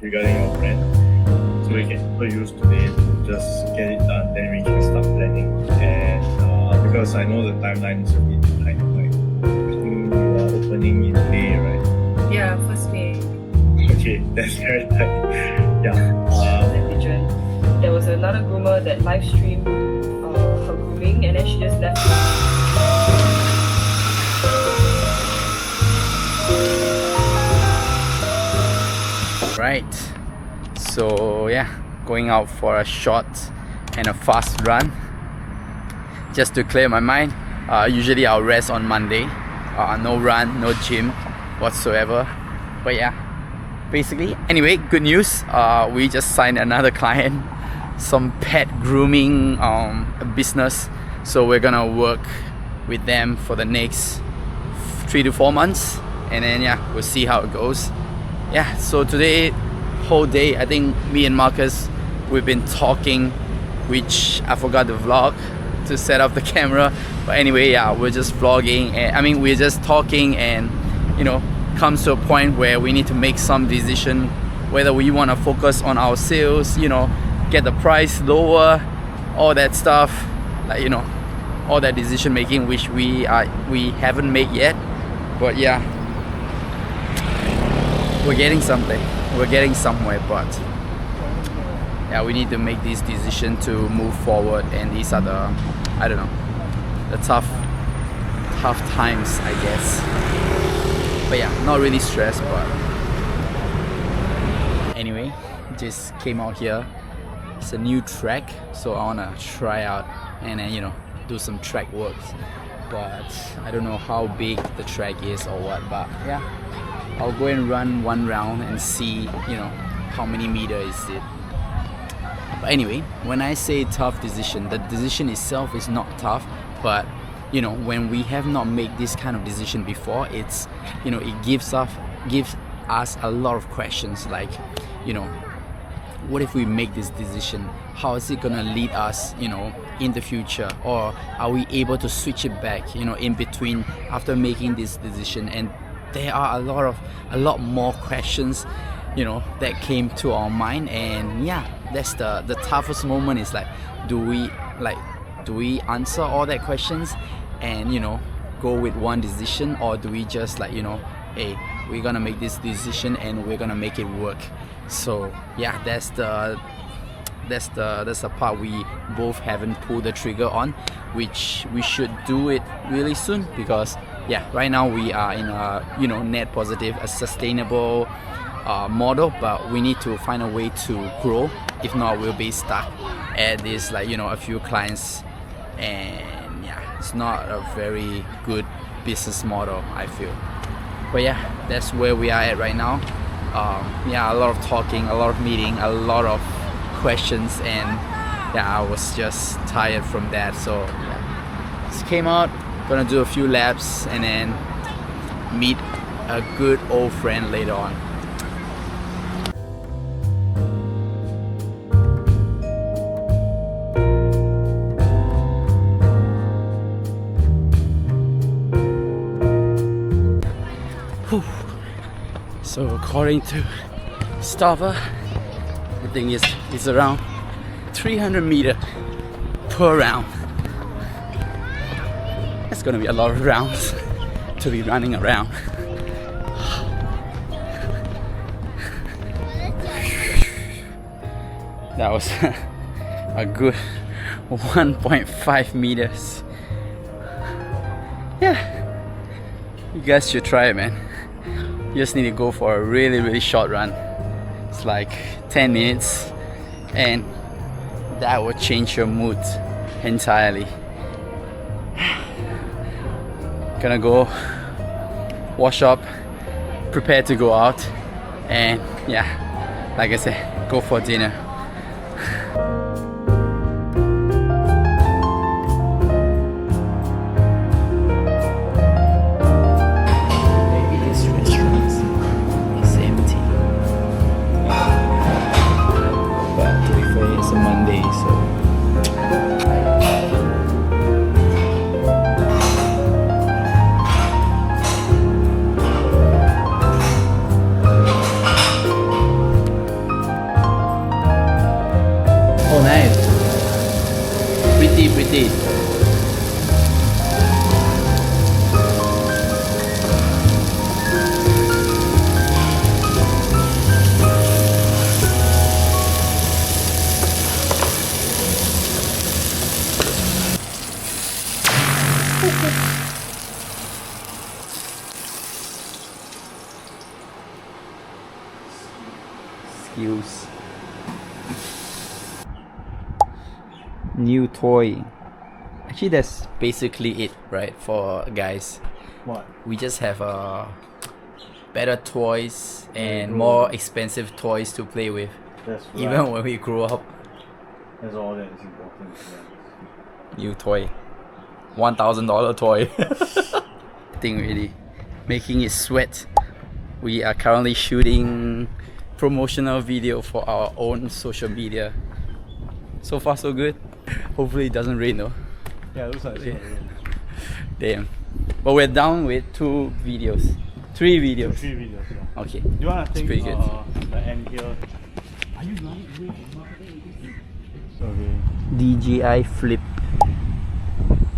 regarding your brand. So we can use today to just get it done, then we can start planning. And because I know the timeline is a bit tight, like I think you are opening in May, right? Yeah, first May. Okay, that's very tight. Yeah. There was another groomer that live streamed her grooming, and then she just left it. Right, so yeah, going out for a short and a fast run just to clear my mind. Usually I'll rest on Monday, no run, no gym whatsoever, but yeah, basically, anyway, good news, we just signed another client, some pet grooming business, so we're gonna work with them for the next 3 to 4 months, and then yeah, we'll see how it goes. Yeah, so today, whole day, I think me and Marcus, we've been talking, which I forgot to vlog to set up the camera, but anyway, yeah, we're just vlogging, and I mean, we're just talking, and you know, comes to a point where we need to make some decision whether we want to focus on our sales, you know, get the price lower, all that stuff, like, you know, all that decision making, which we haven't made yet, but yeah, we're getting something, we're getting somewhere, but yeah, we need to make this decision to move forward, and these are the, I don't know, the tough times, I guess. But yeah, not really stressed, but anyway, just came out here. It's a new track, so I wanna try out and then, you know, do some track works, but I don't know how big the track is or what, but yeah, I'll go and run one round and see, you know, how many meters is it. But anyway, when I say tough decision, the decision itself is not tough, but you know, when we have not made this kind of decision before, it's, you know, it gives us a lot of questions, like, you know, what if we make this decision? How is it gonna lead us, you know, in the future? Or are we able to switch it back, you know, in between after making this decision? And there are a lot more questions, you know, that came to our mind, and yeah, that's the toughest moment. Is like, do we answer all that questions and, you know, go with one decision, or do we just, like, you know, hey, we're gonna make this decision and we're gonna make it work? So yeah, that's the part we both haven't pulled the trigger on, which we should do it really soon, because yeah, right now we are in a, you know, net positive, a sustainable model, but we need to find a way to grow. If not, we'll be stuck at this, like, you know, a few clients, and yeah, it's not a very good business model, I feel. But yeah, that's where we are at right now. Yeah, a lot of talking, a lot of meeting, a lot of questions, and yeah, I was just tired from that, so yeah, just came out, gonna do a few laps and then meet a good old friend later on. Whew. So according to Strava, the thing is, it's around 300 meters per round. That's gonna be a lot of rounds to be running around. That was a good 1.5 meters. Yeah, you guys should try it, man. You just need to go for a really short run. It's like 10 minutes, and that will change your mood entirely. Gonna go wash up, prepare to go out, and yeah, like I said, go for dinner. pretty. Skills. New toy. Actually, that's basically it, right? For guys, What? we just have better toys and grow more up. expensive toys to play with. That's right. Even when we grow up. That's all that is important. Yeah. New toy, $1,000 toy. Thing really, making it sweat. We are currently shooting promotional video for our own social media. So far so good. Hopefully it doesn't rain though. Yeah, it looks like it's Damn. But we're down with 3 videos. 3 videos. Yeah. Okay. Do you want to think pretty good. the end here? Are you running away from marketing? Okay. DJI Flip.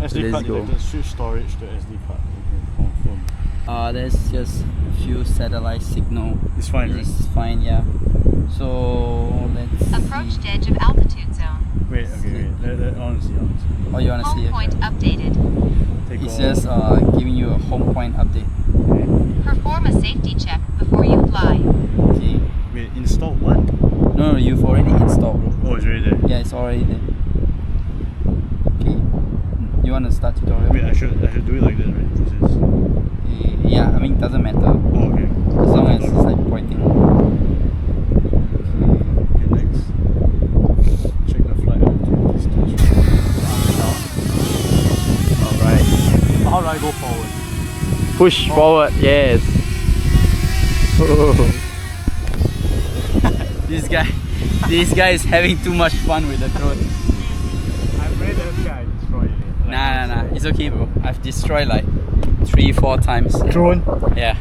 SD Let's card go. detected, switch storage to SD card. Okay, confirm. There's just a few satellite signal. It's fine, right? It's fine, yeah. So let's Approached see. edge of altitude zone. Wait, okay, wait. I want to see. Oh, you wanna see Home it? point updated. Take It's all. just giving you a home point update. Okay. Perform a safety check before you fly. Okay. Wait, install what? No, you've already installed. Oh, it's already there. Yeah, it's already there. Okay. You wanna start tutorial? Wait, I should do it like that, right? This is. Okay. Yeah, I mean doesn't matter Oh, okay. as long as it's like pointing. Okay, next. Check the flight altitude distance. Alright. How do I go forward? Push forward, yes. This guy is having too much fun with the drone. I'm afraid that guy destroyed it. Nah, it's okay, bro. I've destroyed like 3-4 times. Drone? Yeah.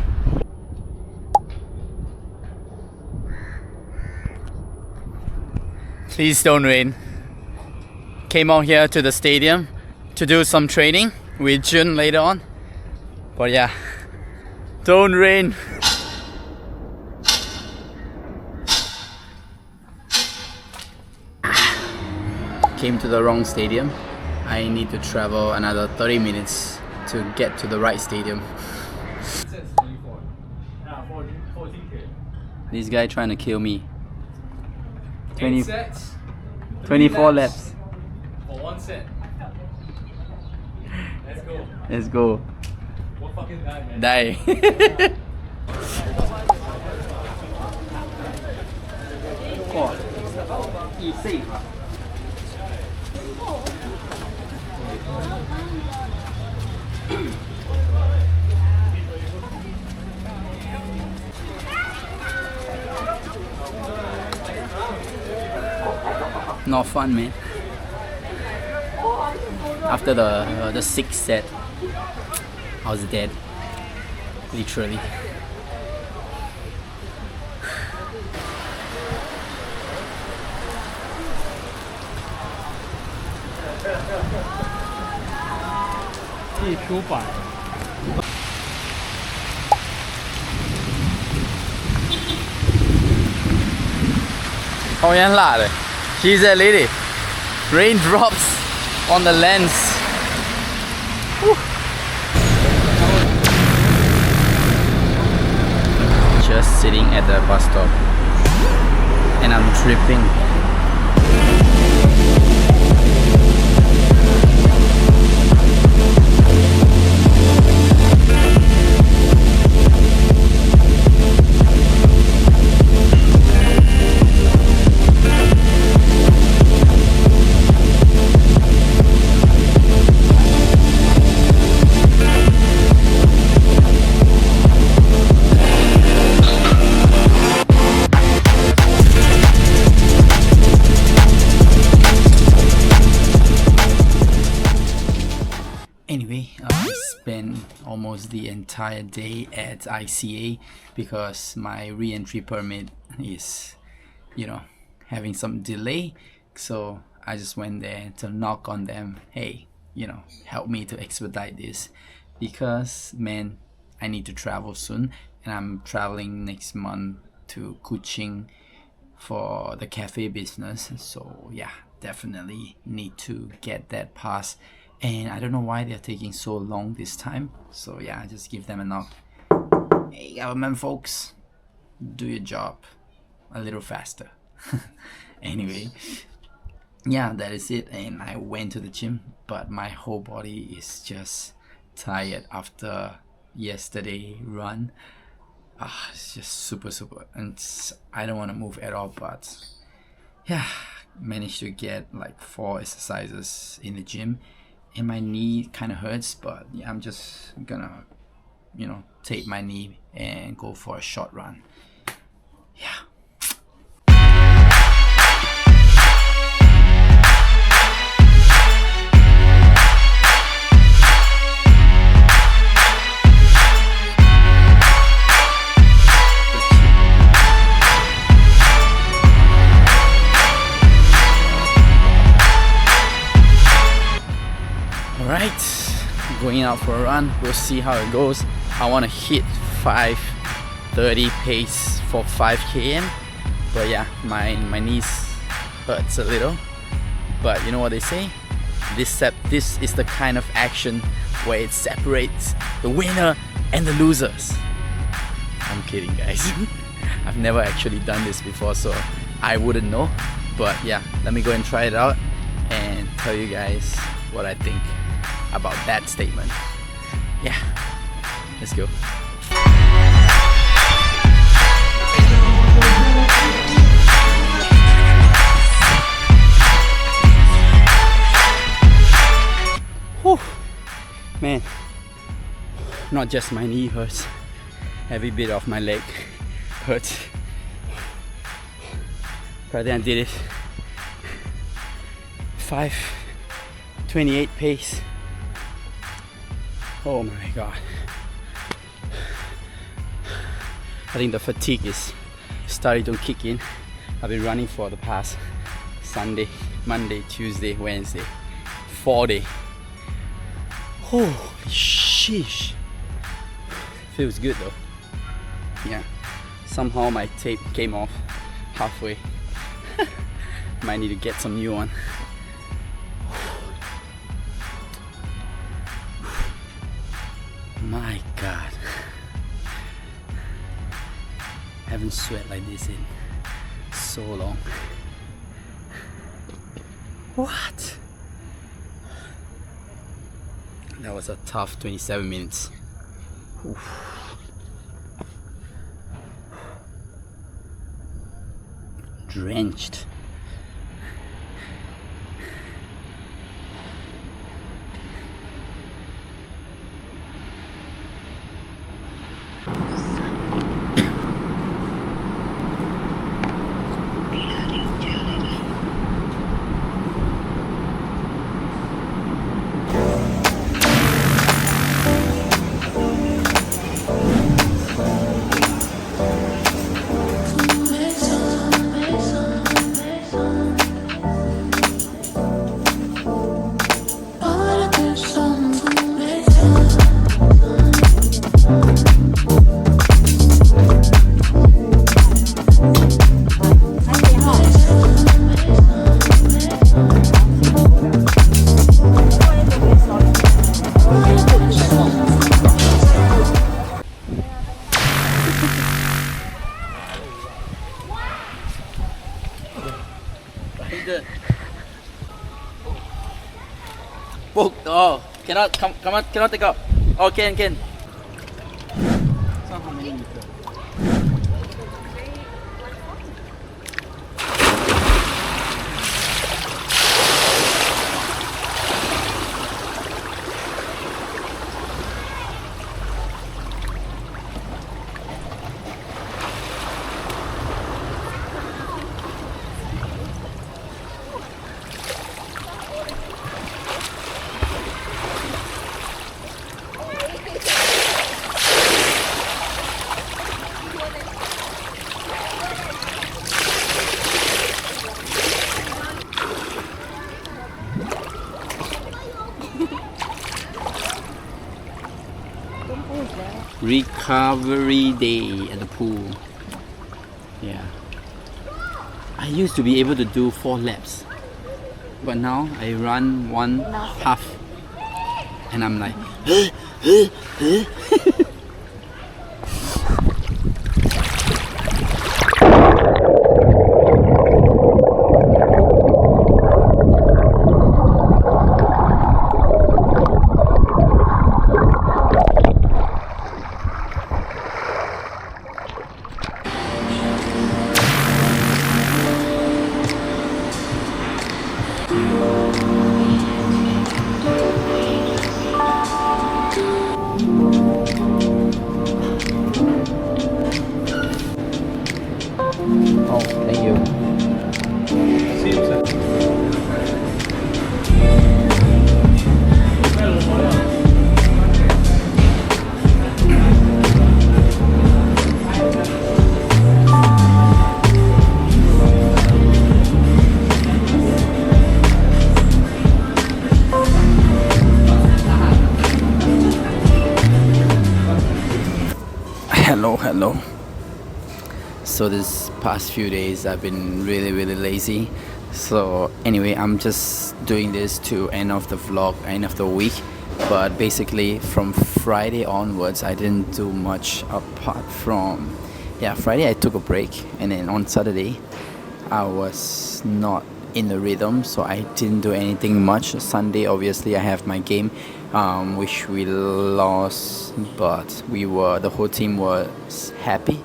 Please don't rain. Came out here to the stadium to do some training with Jun later on. But yeah, don't rain. Came to the wrong stadium. I need to travel another 30 minutes to get to the right stadium. This guy trying to kill me. 20, 24 laps. For 1 cent. Let's go. Let's go. What fucking guy, man? Die. Not fun, man. After the 6th set, I was dead, literally. She's a lady. Raindrops on the lens. Whew. Just sitting at the bus stop and I'm dripping. Anyway, I spent almost the entire day at ICA because my re-entry permit is, having some delay. So I just went there to knock on them. Hey, you know, help me to expedite this, because man, I need to travel soon, and I'm traveling next month to Kuching for the cafe business. So yeah, definitely need to get that pass, and I don't know why they're taking so long this time. So yeah, just give them a knock. Hey government folks, do your job a little faster. Anyway, yeah, that is it. And I went to the gym, but my whole body is just tired after yesterday run. It's just super, and I don't want to move at all, but yeah, managed to get like 4 exercises in the gym, and my knee kind of hurts, but yeah, I'm just gonna, you know, take my knee and go for a short run. Yeah. Alright, going out for a run. We'll see how it goes. I want to hit 5:30 pace for 5 km, but yeah, my knees hurts a little. But you know what they say? This is the kind of action where it separates the winner and the losers. I'm kidding, guys. I've never actually done this before, so I wouldn't know. But yeah, let me go and try it out and tell you guys what I think about that statement. Yeah, let's go. Whew. Man, not just my knee hurts, every bit of my leg hurts. But then I did it. 5:28 pace. Oh my god. I think the fatigue is starting to kick in. I've been running for the past Sunday, Monday, Tuesday, Wednesday, 4 days. Holy sheesh. Feels good though. Yeah. Somehow my tape came off halfway. Might need to get some new one. My god. Haven't sweat like this in so long. What? That was a tough 27 minutes. Oof. Drenched. Oh, cannot cannot take out. Oh, can. So how many meters? recovery day at the pool. Yeah. I used to be able to do 4 laps, but now I run 1/2 and I'm like oh, thank you. See you, sir. Hello. So this past few days I've been really lazy. So anyway, I'm just doing this to end of the vlog, end of the week. But basically from Friday onwards I didn't do much apart from, yeah, Friday I took a break, and then on Saturday I was not in the rhythm, so I didn't do anything much. Sunday obviously I have my game, which we lost, but the whole team was happy.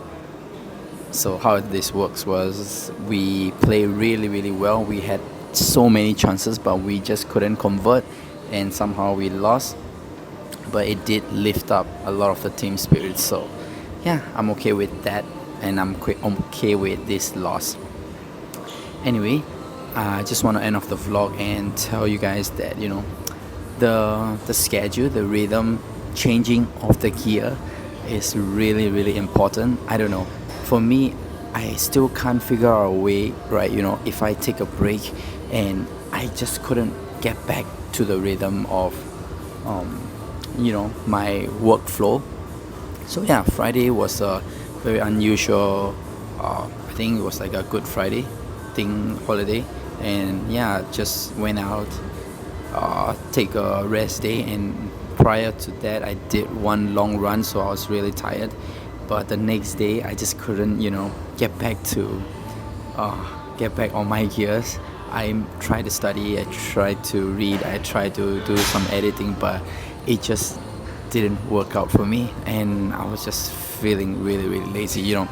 So how this works was we play really well. We had so many chances, but we just couldn't convert, and somehow we lost. But it did lift up a lot of the team spirit. So yeah, I'm okay with that, and I'm okay with this loss. Anyway, I just want to end off the vlog and tell you guys that, you know, the schedule, the rhythm, changing of the gear is really important. I don't know, for me, I still can't figure out a way, right? You know, if I take a break and I just couldn't get back to the rhythm of you know, my workflow. So yeah, Friday was a very unusual, I think it was like a Good Friday thing, holiday, and yeah, just went out, take a rest day, and prior to that I did one long run, so I was really tired. But the next day I just couldn't, you know, get back on my gears. I tried to study, I tried to read, I tried to do some editing, but it just didn't work out for me, and I was just feeling really lazy, you know.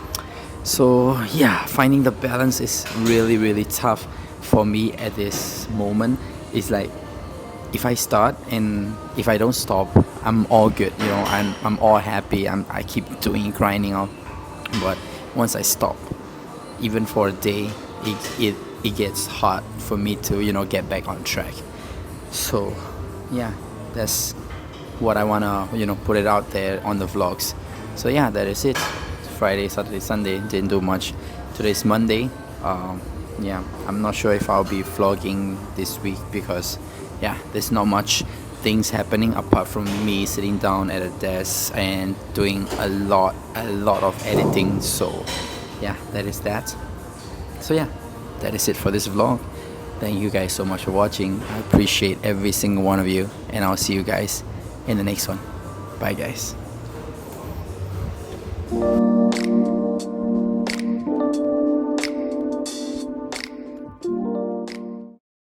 So yeah, finding the balance is really tough for me at this moment. It's like if I start and if I don't stop, I'm all good, you know. I'm all happy. I keep doing, grinding out. But once I stop, even for a day, it gets hard for me to, you know, get back on track. So yeah, that's what I wanna, you know, put it out there on the vlogs. So yeah, that is it. Friday, Saturday, Sunday, didn't do much. Today's Monday. Yeah, I'm not sure if I'll be vlogging this week because yeah, there's not much things happening apart from me sitting down at a desk and doing a lot of editing. So yeah, that is that. So yeah, that is it for this vlog. Thank you guys so much for watching. I appreciate every single one of you, and I'll see you guys in the next one. Bye guys.